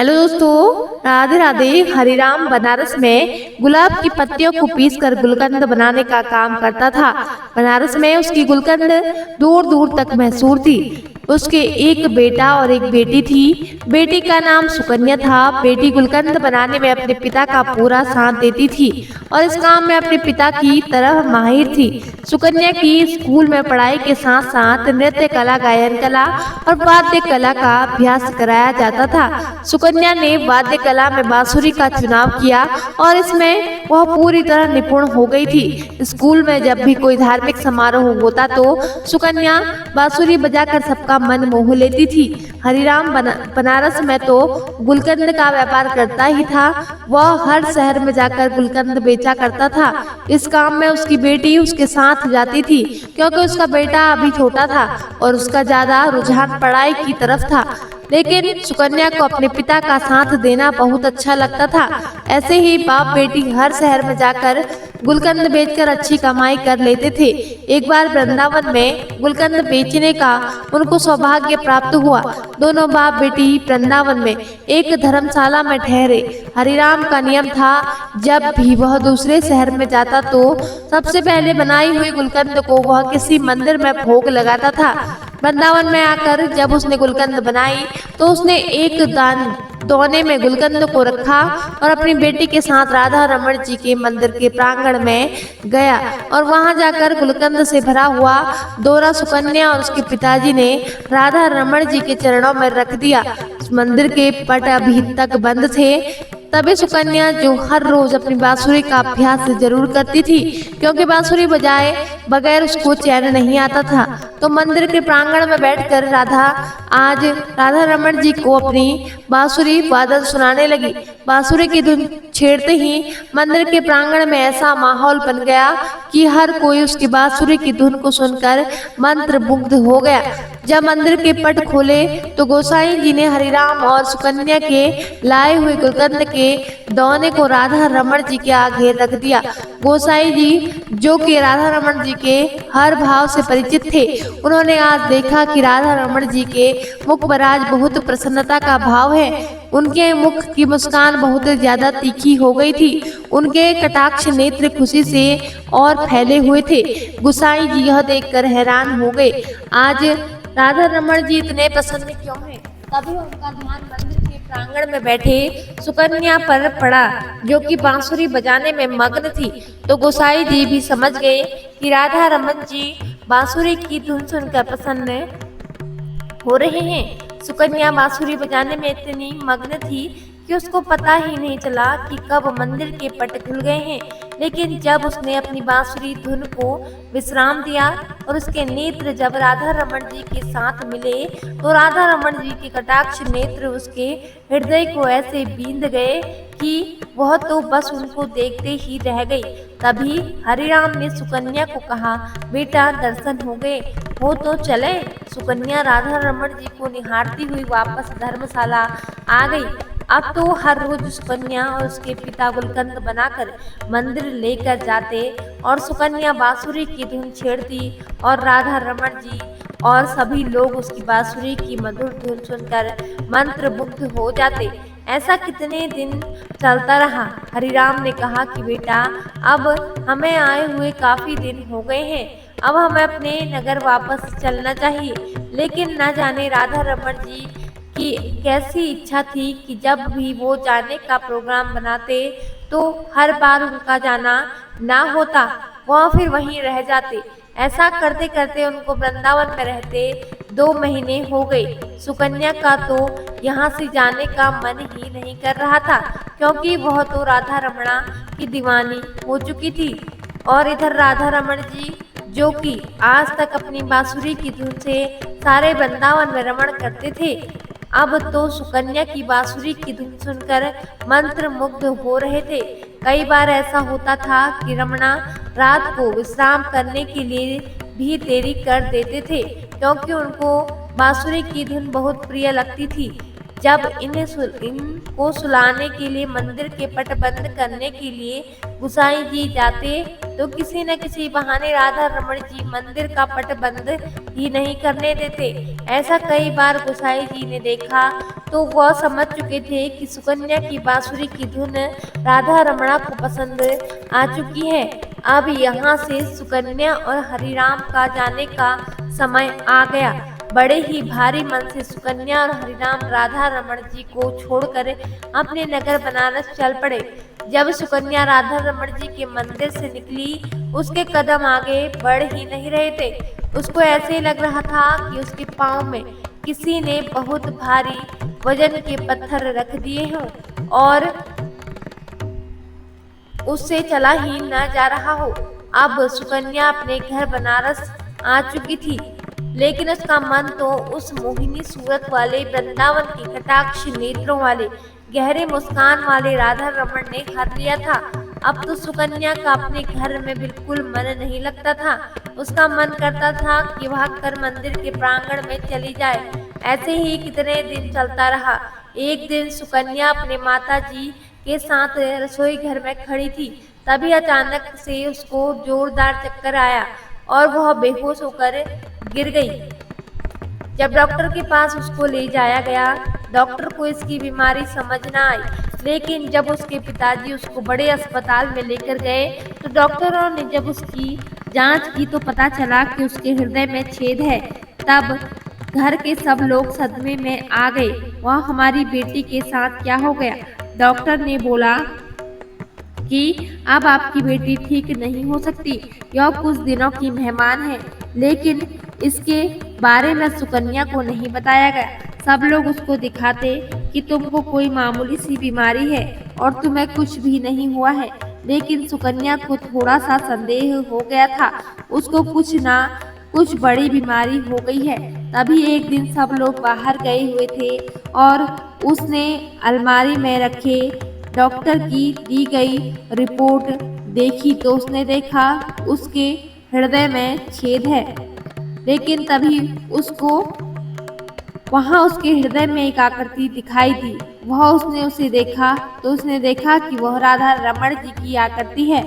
Hello दोस्तों, राधे राधे। हरिराम बनारस में गुलाब की पत्तियों को पीसकर गुलकंद बनाने का काम करता था। बनारस में उसकी गुलकंद दूर दूर तक मशहूर थी। उसके एक बेटा और एक बेटी थी। बेटी का नाम सुकन्या था। बेटी गुलकंद बनाने में अपने पिता का पूरा साथ देती थी और इस काम में अपने पिता की तरह माहिर थी। सुकन्या की स्कूल में पढ़ाई के साथ साथ नृत्य कला, गायन कला और वाद्य कला का अभ्यास कराया जाता था। सुकन्या ने वाद्य कला में बांसुरी का चुनाव किया और इसमें वह पूरी तरह निपुण हो गई थी। स्कूल में जब भी कोई धार्मिक समारोह होता तो सुकन्या बांसुरी बजाकर सबका मन मोह लेती थी। हरिराम बनारस में तो गुलकंद का व्यापार करता ही था। वह हर शहर में जाकर गुलकंद बेचा करता था। इस काम में उसकी बेटी उसके साथ जाती थी क्योंकि उसका बेटा अभी छोटा था और उसका ज्यादा रुझान पढ़ाई की तरफ था। लेकिन सुकन्या को अपने पिता का साथ देना बहुत अच्छा लगता था। ऐसे ही बाप बेटी हर शहर में जाकर गुलकंद बेचकर अच्छी कमाई कर लेते थे। एक बार वृंदावन में गुलकंद बेचने का उनको सौभाग्य प्राप्त हुआ। दोनों बाप बेटी वृंदावन में एक धर्मशाला में ठहरे। हरिराम का नियम था, जब भी वह दूसरे शहर में जाता तो सबसे पहले बनाई हुई गुलकंद को वह किसी मंदिर में भोग लगाता था। वृंदावन में आकर जब उसने गुलकंद बनाई तो उसने एक दोने में गुलकंद को रखा और अपनी बेटी के साथ राधा रमण जी के मंदिर के प्रांगण में गया और वहां जाकर गुलकंद से भरा हुआ दोरा सुकन्या और उसके पिताजी ने राधा रमण जी के चरणों में रख दिया। मंदिर के पट अभी तक बंद थे। तभी सुकन्या, जो हर रोज अपनी बांसुरी का अभ्यास जरूर करती थी क्योंकि बांसुरी बजाए बगैर उसको चैन नहीं आता था, तो मंदिर के प्रांगण में बैठकर आज राधा रमण जी को अपनी बांसुरी वादन सुनाने लगी। बांसुरी की धुन छेड़ते ही मंदिर के प्रांगण में ऐसा माहौल बन गया कि हर कोई उसकी बांसुरी की धुन को सुनकर मंत्रमुग्ध हो गया। जब मंदिर के पट खोले तो गोसाई जी ने हरिराम और सुकन्या के लाए हुए गुलकंद के दोने को राधा रमण जी के आगे रख दिया। गोसाई जी, जो कि राधा रमण जी के हर भाव से परिचित थे, उन्होंने आज देखा कि राधा रमण जी के मुख पर आज बहुत प्रसन्नता का भाव है। उनके मुख की मुस्कान बहुत ज्यादा तीखी हो गई थी। उनके कटाक्ष नेत्र खुशी से और फैले हुए थे। गोसाई जी यह देखकर हैरान हो गए, आज राधा रमण जी इतने प्रसन्न क्यों हैं? तभी उनका ध्यान मंदिर के प्रांगण में बैठे सुकन्या पर पड़ा, जो कि बांसुरी बजाने में मग्न थी। तो गोसाई जी भी समझ गए कि राधा रमन जी बांसुरी की धुन सुनकर प्रसन्न हो रहे हैं। सुकन्या बांसुरी बजाने में इतनी मग्न थी कि उसको पता ही नहीं चला कि कब मंदिर के पट खुल गए हैं। लेकिन जब उसने अपनी बांसुरी धुन को विश्राम दिया और उसके नेत्र जब राधा रमण जी के साथ मिले तो राधा रमण जी के कटाक्ष नेत्र उसके हृदय को ऐसे बींध गए कि वह तो बस उनको देखते ही रह गई। तभी हरिराम ने सुकन्या को कहा, बेटा दर्शन हो गए, हो तो चले। सुकन्या राधा रमण जी को निहारती हुई वापस धर्मशाला आ गई। अब तो हर रोज सुकन्या और उसके पिता गुलकंद बनाकर मंदिर लेकर जाते और सुकन्या बांसुरी की धुन छेड़ती और राधा रमण जी और सभी लोग उसकी बांसुरी की मधुर धुन सुनकर मंत्रमुग्ध हो जाते। ऐसा कितने दिन चलता रहा। हरिराम ने कहा कि बेटा, अब हमें आए हुए काफी दिन हो गए हैं, अब हमें अपने नगर वापस चलना चाहिए। लेकिन न जाने राधा रमण जी की कैसी इच्छा थी कि जब भी वो जाने का प्रोग्राम बनाते तो हर बार उनका जाना ना होता, वह फिर वहीं रह जाते। ऐसा करते करते उनको वृंदावन में रहते 2 महीने हो गए। सुकन्या का तो यहाँ से जाने का मन ही नहीं कर रहा था क्योंकि वह तो राधा रमणा की दीवानी हो चुकी थी। और इधर राधा रमण जी, जो कि आज तक अपनी बांसुरी की धुन से सारे वृंदावन में रमण करते थे, अब तो सुकन्या की बांसुरी की धुन सुनकर मंत्रमुग्ध हो रहे थे। कई बार ऐसा होता था कि रमणा रात को विश्राम करने के लिए भी देरी कर देते थे क्योंकि उनको बांसुरी की धुन बहुत प्रिय लगती थी। जब इनको सुलाने के लिए मंदिर के पट बंद करने के लिए गुसाई जी जाते तो किसी न किसी बहाने राधा रमण जी मंदिर का पट बंद ही नहीं करने देते। ऐसा कई बार गुसाई जी ने देखा तो वह समझ चुके थे कि सुकन्या की बांसुरी की धुन राधा रमणा को पसंद आ चुकी है। अब यहाँ से सुकन्या और हरिराम का जाने का समय आ गया। बड़े ही भारी मन से सुकन्या और हरिराम राधा रमण जी को छोड़कर अपने नगर बनारस चल पड़े। जब सुकन्या राधा रमण जी के मंदिर से निकली, उसके कदम आगे बढ़ ही नहीं रहे थे। उसको ऐसे लग रहा था कि उसके पाँव में किसी ने बहुत भारी वजन के पत्थर रख दिए हों और उससे चला ही न जा रहा हो। अब सुकन्या अपने घर बनारस आ चुकी थी, लेकिन उसका मन तो उस मोहिनी सूरत वाले वृंदावन के कटाक्ष नेत्रों वाले गहरे मुस्कान वाले राधा रमण ने हर लिया था। अब तो सुकन्या का अपने घर में बिल्कुल मन नहीं लगता था। उसका मन करता था कि वह कर मंदिर के प्रांगण में चली जाए। ऐसे ही कितने दिन चलता रहा। एक दिन सुकन्या अपने माता जी के साथ रसोई घर में खड़ी थी, तभी अचानक से उसको जोरदार चक्कर आया और वह बेहोश होकर गिर गई। जब डॉक्टर के पास उसको ले जाया गया, डॉक्टर को इसकी बीमारी समझ न आई, लेकिन जब उसके पिताजी उसको बड़े अस्पताल में लेकर गए तो डॉक्टरों ने जब उसकी जांच की तो पता चला कि उसके हृदय में छेद है। तब घर के सब लोग सदमे में आ गए। वह हमारी बेटी के साथ क्या हो गया? डॉक्टर ने बोला कि अब आपकी बेटी ठीक नहीं हो सकती, यह कुछ दिनों की मेहमान है। लेकिन इसके बारे में सुकन्या को नहीं बताया गया। सब लोग उसको दिखाते कि तुमको कोई मामूली सी बीमारी है और तुम्हें कुछ भी नहीं हुआ है, लेकिन सुकन्या को थोड़ा सा संदेह हो गया था, उसको कुछ ना कुछ बड़ी बीमारी हो गई है। तभी एक दिन सब लोग बाहर गए हुए थे और उसने अलमारी में रखे डॉक्टर की दी गई रिपोर्ट देखी तो उसने देखा उसके हृदय में छेद है। लेकिन तभी उसको वहाँ उसके हृदय में एक आकृति दिखाई दी। वह उसने उसे देखा तो उसने देखा कि वह राधा रमण जी की आकृति है।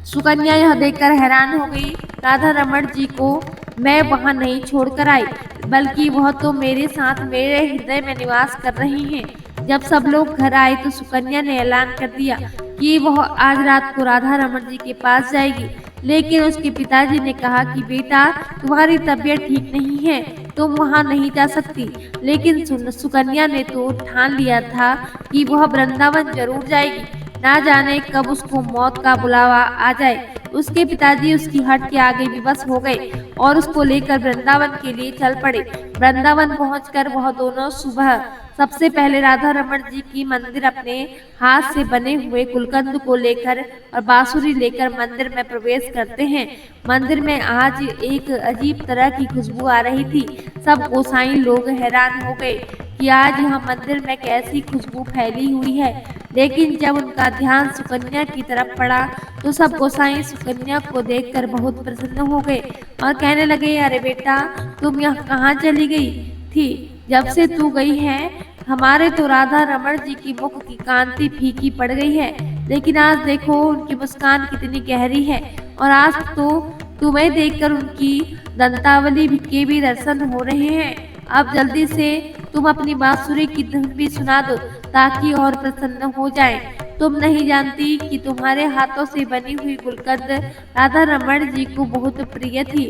सुकन्या यह देखकर हैरान हो गई। राधा रमण जी को मैं वहाँ नहीं छोड़कर आई, बल्कि वह तो मेरे साथ मेरे हृदय में निवास कर रही हैं। जब सब लोग घर आए तो सुकन्या ने ऐलान कर दिया कि वह आज रात को राधा रमण जी के पास जाएगी, लेकिन उसके पिताजी ने कहा कि बेटा तुम्हारी तबीयत ठीक नहीं है, तुम वहाँ नहीं जा सकती। लेकिन सुकन्या ने तो ठान लिया था कि वह वृंदावन जरूर जाएगी, ना जाने कब उसको मौत का बुलावा आ जाए। उसके पिताजी उसकी हट के आगे विवश हो गए और उसको लेकर वृंदावन के लिए चल पड़े। वृंदावन पहुंचकर वह दोनों सुबह सबसे पहले राधा रमण जी की मंदिर अपने हाथ से बने हुए गुलकंद को लेकर और बांसुरी लेकर मंदिर में प्रवेश करते हैं। मंदिर में आज एक अजीब तरह की खुशबू आ रही थी। सब गोसाई लोग हैरान हो गए कि आज यहाँ मंदिर में कैसी खुशबू फैली हुई है। लेकिन जब उनका ध्यान सुकन्या की तरफ पड़ा तो सब गोसाई सुकन्या को देखकर बहुत प्रसन्न हो गए और कहने लगे, अरे बेटा तुम यहाँ कहाँ चली गई थी? जब से तू गई है हमारे तो राधा रमण जी की मुख की कांति फीकी पड़ गई है, लेकिन आज देखो उनकी मुस्कान कितनी गहरी है और आज तो तुम्हें देखकर उनकी दंतावली के भी दर्शन हो रहे हैं। अब जल्दी से तुम अपनी बांसुरी की धुन भी सुना दो ताकि और प्रसन्न हो जाएं। तुम नहीं जानती कि तुम्हारे हाथों से बनी हुई गुलकंद राधा रमण जी को बहुत प्रिय थी।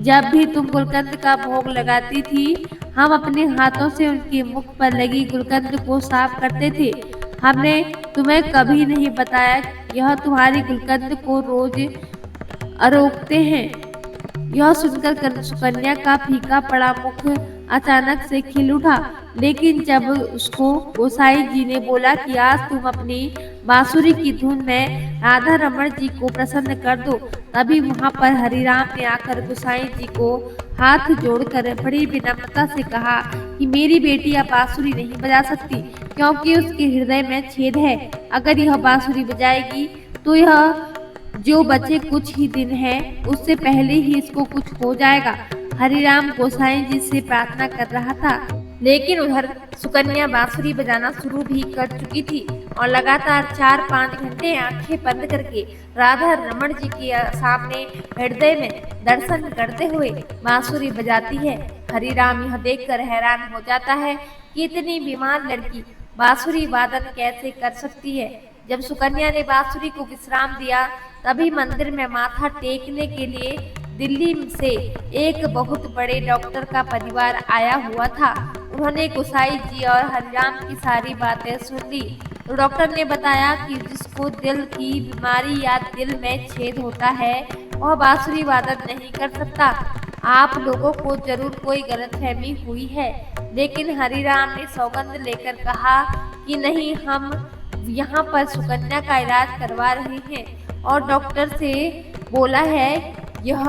जब भी तुम गुलकंद का भोग लगाती थी हम अपने हाथों से उनके मुख पर लगी गुलकंद को साफ करते थे। हमने तुम्हें कभी नहीं बताया यह तुम्हारी गुलकंद को रोज आरोपते हैं। यह सुनकर सुकन्या का फीका पड़ा मुख अचानक से खिल उठा, लेकिन जब उसको गोसाई जी ने बोला कि आज तुम अपनी बांसुरी की धुन में राधा रमण जी को प्रसन्न कर दो, तभी वहाँ पर हरिराम ने आकर गोसाई जी को हाथ जोड़कर बड़ी विनम्रता से कहा कि मेरी बेटी अब बांसुरी नहीं बजा सकती क्योंकि उसके हृदय में छेद है। अगर यह बांसुरी बजाएगी तो यह जो बचे कुछ ही दिन है उससे पहले ही इसको कुछ हो जाएगा। हरिराम गोसाई जी से प्रार्थना कर रहा था लेकिन उधर सुकन्या बांसुरी बजाना शुरू भी कर चुकी थी और लगातार 4-5 घंटे आंखें बंद करके राधा रमण जी के सामने हृदय में दर्शन करते हुए बांसुरी बजाती है। हरिराम यह देखकर हैरान हो जाता है कि इतनी बीमार लड़की बांसुरी वादन कैसे कर सकती है। जब सुकन्या ने बांसुरी को विश्राम दिया, तभी मंदिर में माथा टेकने के लिए दिल्ली से एक बहुत बड़े डॉक्टर का परिवार आया हुआ था। उन्होंने गुसाई जी और हरिराम की सारी बातें सुन ली। तो डॉक्टर ने बताया कि जिसको दिल की बीमारी या दिल में छेद होता है, वह बांसुरी वादन नहीं कर सकता। आप लोगों को जरूर कोई गलतफहमी हुई है। लेकिन हरिराम ने सौगंध लेकर कहा कि नहीं, हम यहाँ पर सुकन्या का इलाज करवा रहे हैं और डॉक्टर से बोला है यह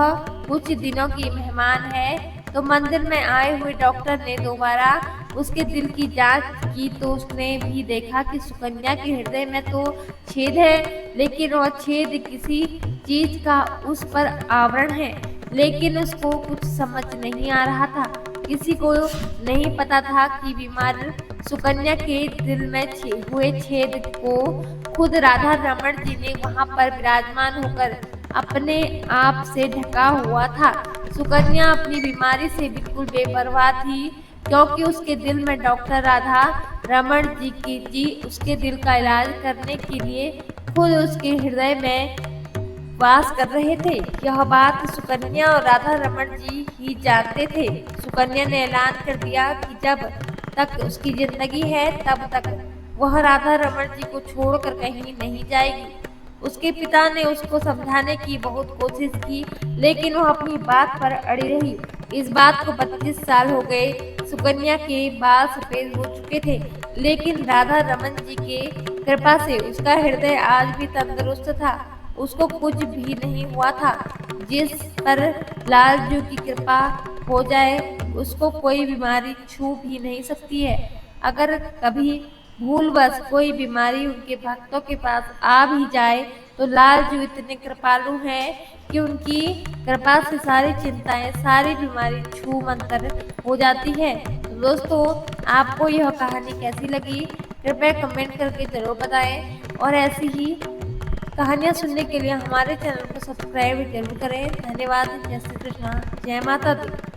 कुछ दिनों की मेहमान है। तो मंदिर में आए हुए डॉक्टर ने दोबारा उसके दिल की जांच की तो उसने भी देखा कि सुकन्या के हृदय में तो छेद है, लेकिन वह छेद किसी चीज का उस पर आवरण है। लेकिन उसको कुछ समझ नहीं आ रहा था। किसी को नहीं पता था कि बीमार सुकन्या के दिल में हुए छेद को खुद राधा रमण जी ने वहां पर विराजमान होकर अपने आप से ढका हुआ था। सुकन्या अपनी बीमारी से बिल्कुल बेपरवाह थी, क्योंकि उसके दिल में डॉक्टर राधा रमण जी उसके दिल का इलाज करने के लिए खुद उसके हृदय में वास कर रहे थे। यह बात सुकन्या और राधा रमण जी ही जानते थे। सुकन्या ने ऐलान कर दिया कि जब तक उसकी जिंदगी है तब तक वह राधा रमण जी को छोड़कर कहीं नहीं जाएगी। उसके पिता ने उसको समझाने की बहुत कोशिश की, लेकिन वह अपनी बात पर अड़ी रही। इस बात को 25 साल हो गए। सुकन्या के बाल सफेद हो चुके थे, लेकिन राधा रमन जी के कृपा से उसका हृदय आज भी तंदुरुस्त था। उसको कुछ भी नहीं हुआ था। जिस पर लालजू की कृपा हो जाए, उसको कोई बीमारी छू भी नहीं सकती है। अगर कभी भूलवश कोई बीमारी उनके भक्तों के पास आ भी जाए, तो लालजू इतने कृपालु हैं कि उनकी कृपा से सारी चिंताएं, सारी बीमारी छू मंतर हो जाती है। तो दोस्तों, आपको यह कहानी कैसी लगी, कृपया कमेंट करके जरूर बताएं और ऐसी ही कहानियाँ सुनने के लिए हमारे चैनल को सब्सक्राइब जरूर करें। धन्यवाद। जय श्री कृष्णा, जय माता दी।